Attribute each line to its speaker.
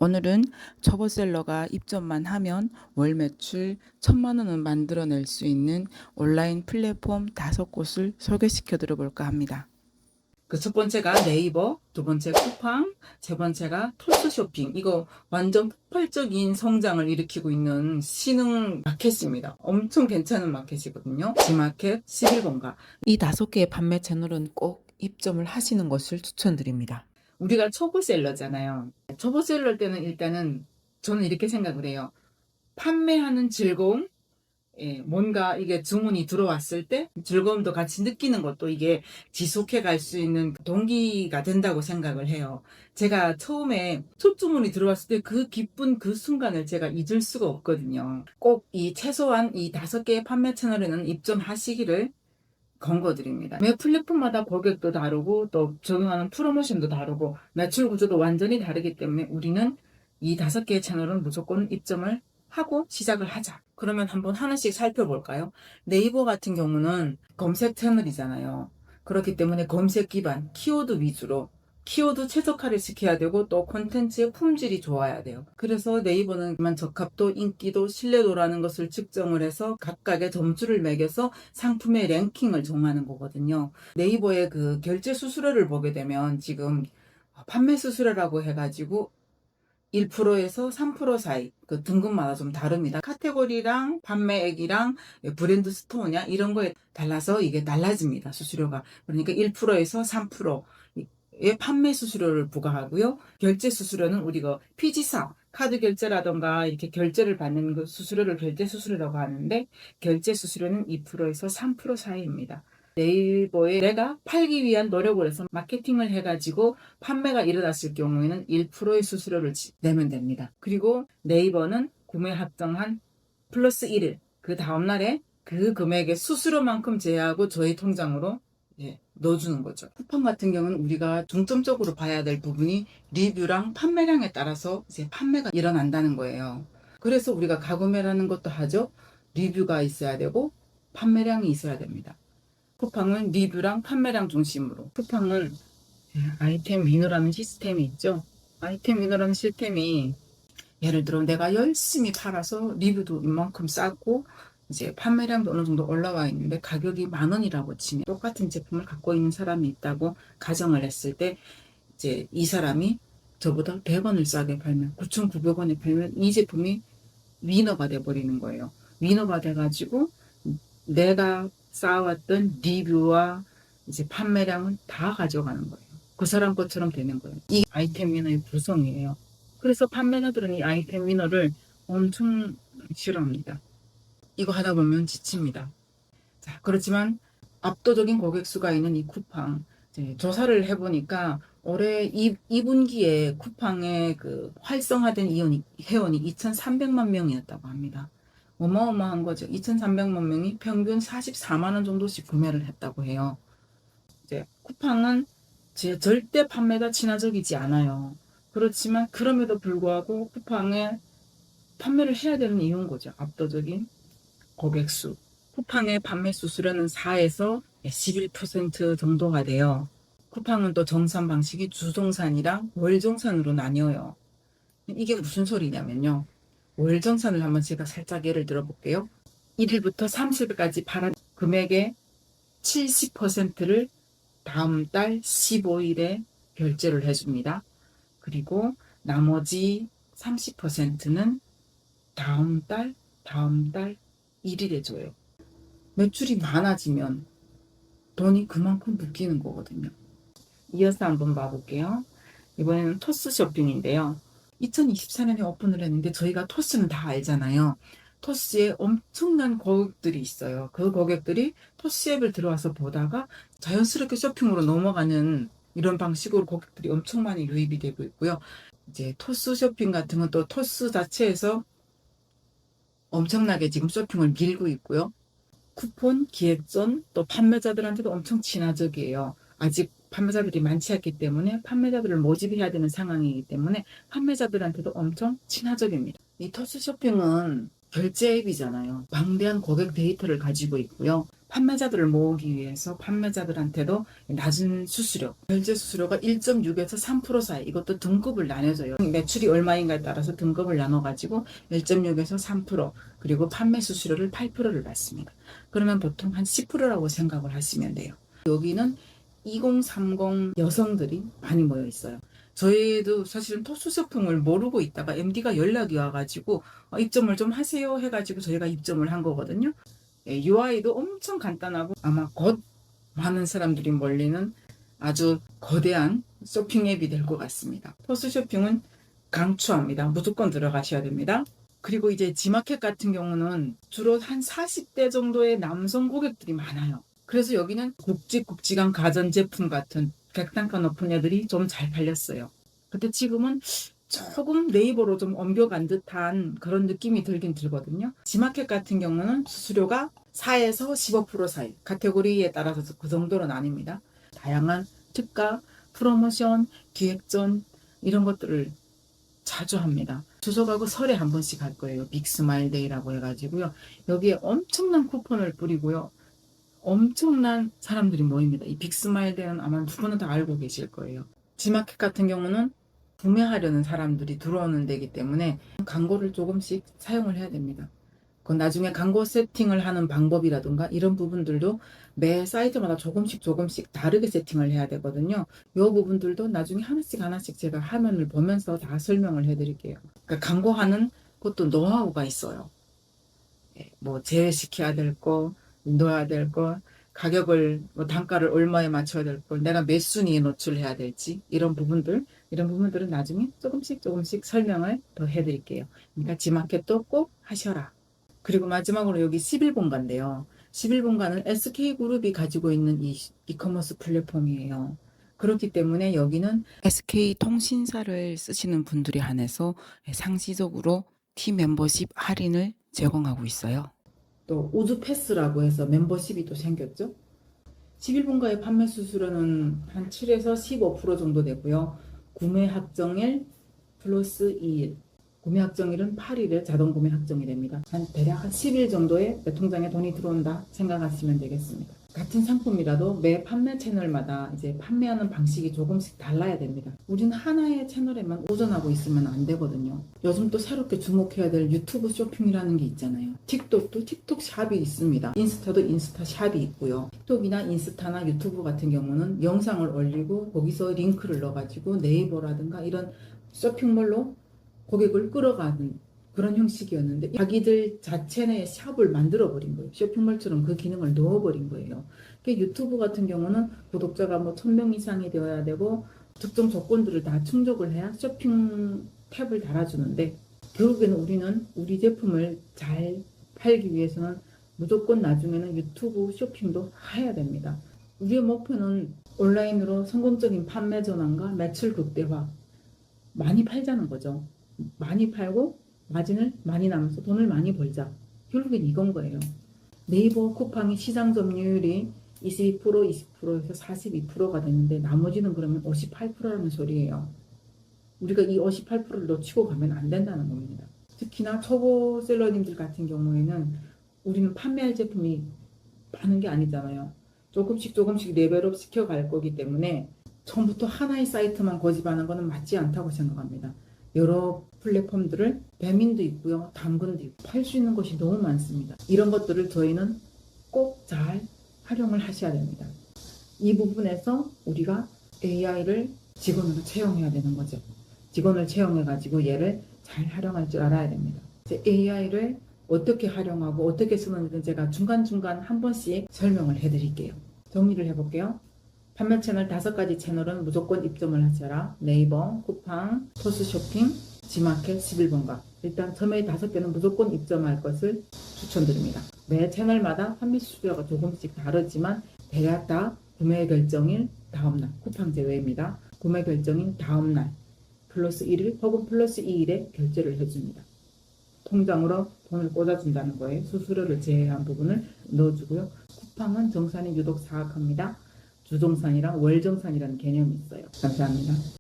Speaker 1: 오늘은 초보셀러가 입점만 하면 월 매출 1,000만 원은 만들어낼 수 있는 온라인 플랫폼 5곳을 소개시켜 드려볼까 합니다. 그 첫 번째가 네이버, 두 번째 쿠팡, 세 번째가 토스쇼핑. 이거 완전 폭발적인 성장을 일으키고 있는 신흥 마켓입니다. 엄청 괜찮은 마켓이거든요. G마켓, 11번가. 이 5개의 판매 채널은 꼭 입점을 하시는 것을 추천드립니다. 우리가 초보셀러잖아요. 초보셀러 때는 일단은 저는 이렇게 생각을 해요. 판매하는 즐거움, 뭔가 이게 주문이 들어왔을 때 즐거움도 같이 느끼는 것도 이게 지속해 갈 수 있는 동기가 된다고 생각을 해요. 제가 처음에 첫 주문이 들어왔을 때 그 기쁜 그 순간을 제가 잊을 수가 없거든요. 꼭 이 최소한 이 5개의 판매 채널에는 입점하시기를 권고드립니다. 매 플랫폼마다 고객도 다르고 또 적용하는 프로모션도 다르고 매출 구조도 완전히 다르기 때문에 우리는 이 5개의 채널은 무조건 입점을 하고 시작을 하자. 그러면 한번 하나씩 살펴볼까요? 네이버 같은 경우는 검색 채널이잖아요. 그렇기 때문에 검색 기반, 키워드 위주로 키워드 최적화를 시켜야 되고 또 콘텐츠의 품질이 좋아야 돼요. 그래서 네이버는 적합도, 인기도, 신뢰도라는 것을 측정을 해서 각각의 점수를 매겨서 상품의 랭킹을 정하는 거거든요. 네이버의 그 결제 수수료를 보게 되면 지금 판매 수수료라고 해가지고 1%에서 3% 사이, 그 등급마다 좀 다릅니다. 카테고리랑 판매액이랑 브랜드 스토어냐 이런 거에 달라서 이게 달라집니다. 수수료가. 그러니까 1%에서 3%의 판매 수수료를 부과하고요. 결제 수수료는 우리가 피지사, 카드 결제라던가 이렇게 결제를 받는 그 수수료를 결제 수수료라고 하는데 결제 수수료는 2%에서 3% 사이입니다. 네이버에 내가 팔기 위한 노력을 해서 마케팅을 해가지고 판매가 일어났을 경우에는 1%의 수수료를 내면 됩니다. 그리고 네이버는 구매 합정한 플러스 1일, 그 다음날에 그 금액의 수수료만큼 제외하고 저희 통장으로 넣어주는 거죠. 쿠팡 같은 경우는 우리가 중점적으로 봐야 될 부분이 리뷰랑 판매량에 따라서 이제 판매가 일어난다는 거예요. 그래서 우리가 가구매라는 것도 하죠. 리뷰가 있어야 되고 판매량이 있어야 됩니다. 쿠팡은 리뷰랑 판매량 중심으로. 쿠팡은 아이템 위너라는 시스템이 있죠. 아이템 위너라는 시스템이 예를 들어 내가 열심히 팔아서 리뷰도 이만큼 싸고 이제 판매량도 어느 정도 올라와 있는데 가격이 10,000원이라고 치면 똑같은 제품을 갖고 있는 사람이 있다고 가정을 했을 때 이제 이 사람이 저보다 100원을 싸게 팔면 9,900원에 팔면 이 제품이 위너가 돼버리는 거예요. 위너가 돼가지고 내가 쌓아왔던 리뷰와 이제 판매량은 다 가져가는 거예요. 그 사람 것처럼 되는 거예요. 이 아이템 위너의 구성이에요. 그래서 판매자들은 이 아이템 위너를 엄청 싫어합니다. 이거 하다 보면 지칩니다. 자, 그렇지만 압도적인 고객 수가 있는 이 쿠팡 조사를 해보니까 올해 2분기에 쿠팡의 그 활성화된 회원이 2,300만 명이었다고 합니다. 어마어마한 거죠. 2,300만 명이 평균 44만 원 정도씩 구매를 했다고 해요. 이제 쿠팡은 절대 판매가 친화적이지 않아요. 그렇지만 그럼에도 불구하고 쿠팡에 판매를 해야 되는 이유인 거죠. 압도적인 고객 수. 쿠팡의 판매 수수료는 4에서 11% 정도가 돼요. 쿠팡은 또 정산 방식이 주정산이랑 월정산으로 나뉘어요. 이게 무슨 소리냐면요. 월정산을 한번 제가 살짝 예를 들어 볼게요. 1일부터 30일까지 팔은 금액의 70%를 다음 달 15일에 결제를 해줍니다. 그리고 나머지 30%는 다음 달 1일에 줘요. 매출이 많아지면 돈이 그만큼 묶이는 거거든요. 이어서 한번 봐볼게요. 이번에는 토스 쇼핑인데요. 2024년에 오픈을 했는데 저희가 토스는 다 알잖아요. 토스에 엄청난 고객들이 있어요. 그 고객들이 토스 앱을 들어와서 보다가 자연스럽게 쇼핑으로 넘어가는 이런 방식으로 고객들이 엄청 많이 유입이 되고 있고요. 이제 토스 쇼핑 같은 건 또 토스 자체에서 엄청나게 지금 쇼핑을 밀고 있고요. 쿠폰, 기획전, 또 판매자들한테도 엄청 친화적이에요. 아직 판매자들이 많지 않기 때문에 판매자들을 모집해야 되는 상황이기 때문에 판매자들한테도 엄청 친화적입니다. 이 토스 쇼핑은 결제 앱이잖아요. 방대한 고객 데이터를 가지고 있고요. 판매자들을 모으기 위해서 판매자들한테도 낮은 수수료, 결제 수수료가 1.6에서 3% 사이, 이것도 등급을 나눠줘요. 매출이 얼마인가에 따라서 등급을 나눠가지고 1.6에서 3%, 그리고 판매 수수료를 8%를 받습니다. 그러면 보통 한 10%라고 생각을 하시면 돼요. 여기는 2030 여성들이 많이 모여 있어요. 저희도 사실은 토수소풍을 모르고 있다가 MD가 연락이 와가지고 입점을 좀 하세요 해가지고 저희가 입점을 한 거거든요. UI도 엄청 간단하고 아마 곧 많은 사람들이 몰리는 아주 거대한 쇼핑 앱이 될 것 같습니다. 토스 쇼핑은 강추합니다. 무조건 들어가셔야 됩니다. 그리고 이제 지마켓 같은 경우는 주로 한 40대 정도의 남성 고객들이 많아요. 그래서 여기는 굵직굵직한 가전제품 같은 객단가 높은 애들이 좀 잘 팔렸어요. 근데 지금은 조금 네이버로 좀 옮겨간 듯한 그런 느낌이 들긴 들거든요. 지마켓 같은 경우는 수수료가 4에서 15% 사이, 카테고리에 따라서 그 정도는 아닙니다. 다양한 특가, 프로모션, 기획전 이런 것들을 자주 합니다. 추석하고 설에 한 번씩 할 거예요. 빅스마일 데이라고 해가지고요. 여기에 엄청난 쿠폰을 뿌리고요. 엄청난 사람들이 모입니다. 이 빅스마일 데이는 아마 누구나 다 알고 계실 거예요. 지마켓 같은 경우는 구매하려는 사람들이 들어오는 데이기 때문에 광고를 조금씩 사용을 해야 됩니다. 그건 나중에 광고 세팅을 하는 방법이라든가 이런 부분들도 매 사이트마다 조금씩 다르게 세팅을 해야 되거든요. 이 부분들도 나중에 하나씩 제가 화면을 보면서 다 설명을 해드릴게요. 그러니까 광고하는 것도 노하우가 있어요. 뭐 제외시켜야 될 거, 넣어야 될 거, 가격을 단가를 얼마에 맞춰야 될 걸, 내가 몇 순위에 노출해야 될지 이런 부분들은 나중에 조금씩 설명을 더 해드릴게요. 그러니까 지마켓도 꼭 하셔라. 그리고 마지막으로 여기 11본가인데요. 11본가는 SK그룹이 가지고 있는 이커머스 플랫폼이에요. 그렇기 때문에 여기는 SK통신사를 쓰시는 분들이 한해서 상시적으로 T 멤버십 할인을 제공하고 있어요. 또 우드패스라고 해서 멤버십이 또 생겼죠. 11분가의 판매 수수료는 한 7에서 15% 정도 되고요. 구매 확정일 플러스 2일. 구매 확정일은 8일에 자동 구매 확정이 됩니다. 대략 한 10일 정도에 내 통장에 돈이 들어온다 생각하시면 되겠습니다. 같은 상품이라도 매 판매 채널마다 이제 판매하는 방식이 조금씩 달라야 됩니다. 우린 하나의 채널에만 의존하고 있으면 안 되거든요. 요즘 또 새롭게 주목해야 될 유튜브 쇼핑이라는 게 있잖아요. 틱톡도 틱톡 샵이 있습니다. 인스타도 인스타 샵이 있고요. 틱톡이나 인스타나 유튜브 같은 경우는 영상을 올리고 거기서 링크를 넣어가지고 네이버라든가 이런 쇼핑몰로 고객을 끌어가는 그런 형식이었는데 자기들 자체 내 샵을 만들어 버린 거예요. 쇼핑몰처럼 그 기능을 넣어 버린 거예요. 유튜브 같은 경우는 구독자가 뭐 1000명 이상이 되어야 되고 특정 조건들을 다 충족을 해야 쇼핑 탭을 달아주는데 결국에는 우리는 우리 제품을 잘 팔기 위해서는 무조건 나중에는 유튜브 쇼핑도 해야 됩니다. 우리의 목표는 온라인으로 성공적인 판매 전환과 매출 극대화, 많이 팔자는 거죠. 많이 팔고 마진을 많이 남아서 돈을 많이 벌자. 결국엔 이건 거예요. 네이버 쿠팡이 시장 점유율이 22%, 20%에서 42%가 됐는데 나머지는 그러면 58%라는 소리예요. 우리가 이 58%를 놓치고 가면 안 된다는 겁니다. 특히나 초보 셀러님들 같은 경우에는 우리는 판매할 제품이 많은 게 아니잖아요. 조금씩 레벨업 시켜갈 거기 때문에 처음부터 하나의 사이트만 고집하는 것은 맞지 않다고 생각합니다. 여러 플랫폼들을 배민도 있고요. 당근도 있고 팔 수 있는 것이 너무 많습니다. 이런 것들을 저희는 꼭 잘 활용을 하셔야 됩니다. 이 부분에서 우리가 AI를 직원으로 채용해야 되는 거죠. 직원을 채용해가지고 얘를 잘 활용할 줄 알아야 됩니다. AI를 어떻게 활용하고 어떻게 쓰는지는 제가 중간중간 한 번씩 설명을 해드릴게요. 정리를 해볼게요. 판매 채널 5가지 채널은 무조건 입점을 하셔라. 네이버, 쿠팡, 토스쇼핑, 지마켓, 11번가. 일단 처음에 5개는 무조건 입점할 것을 추천드립니다. 매 채널마다 판매 수수료가 조금씩 다르지만 대략 다 구매 결정일 다음날, 쿠팡 제외입니다. 구매 결정일 다음날 플러스 1일 혹은 플러스 2일에 결제를 해줍니다. 통장으로 돈을 꽂아준다는 거예요. 수수료를 제외한 부분을 넣어주고요. 쿠팡은 정산이 유독 사악합니다. 주정산이랑 월정산이라는 개념이 있어요. 감사합니다.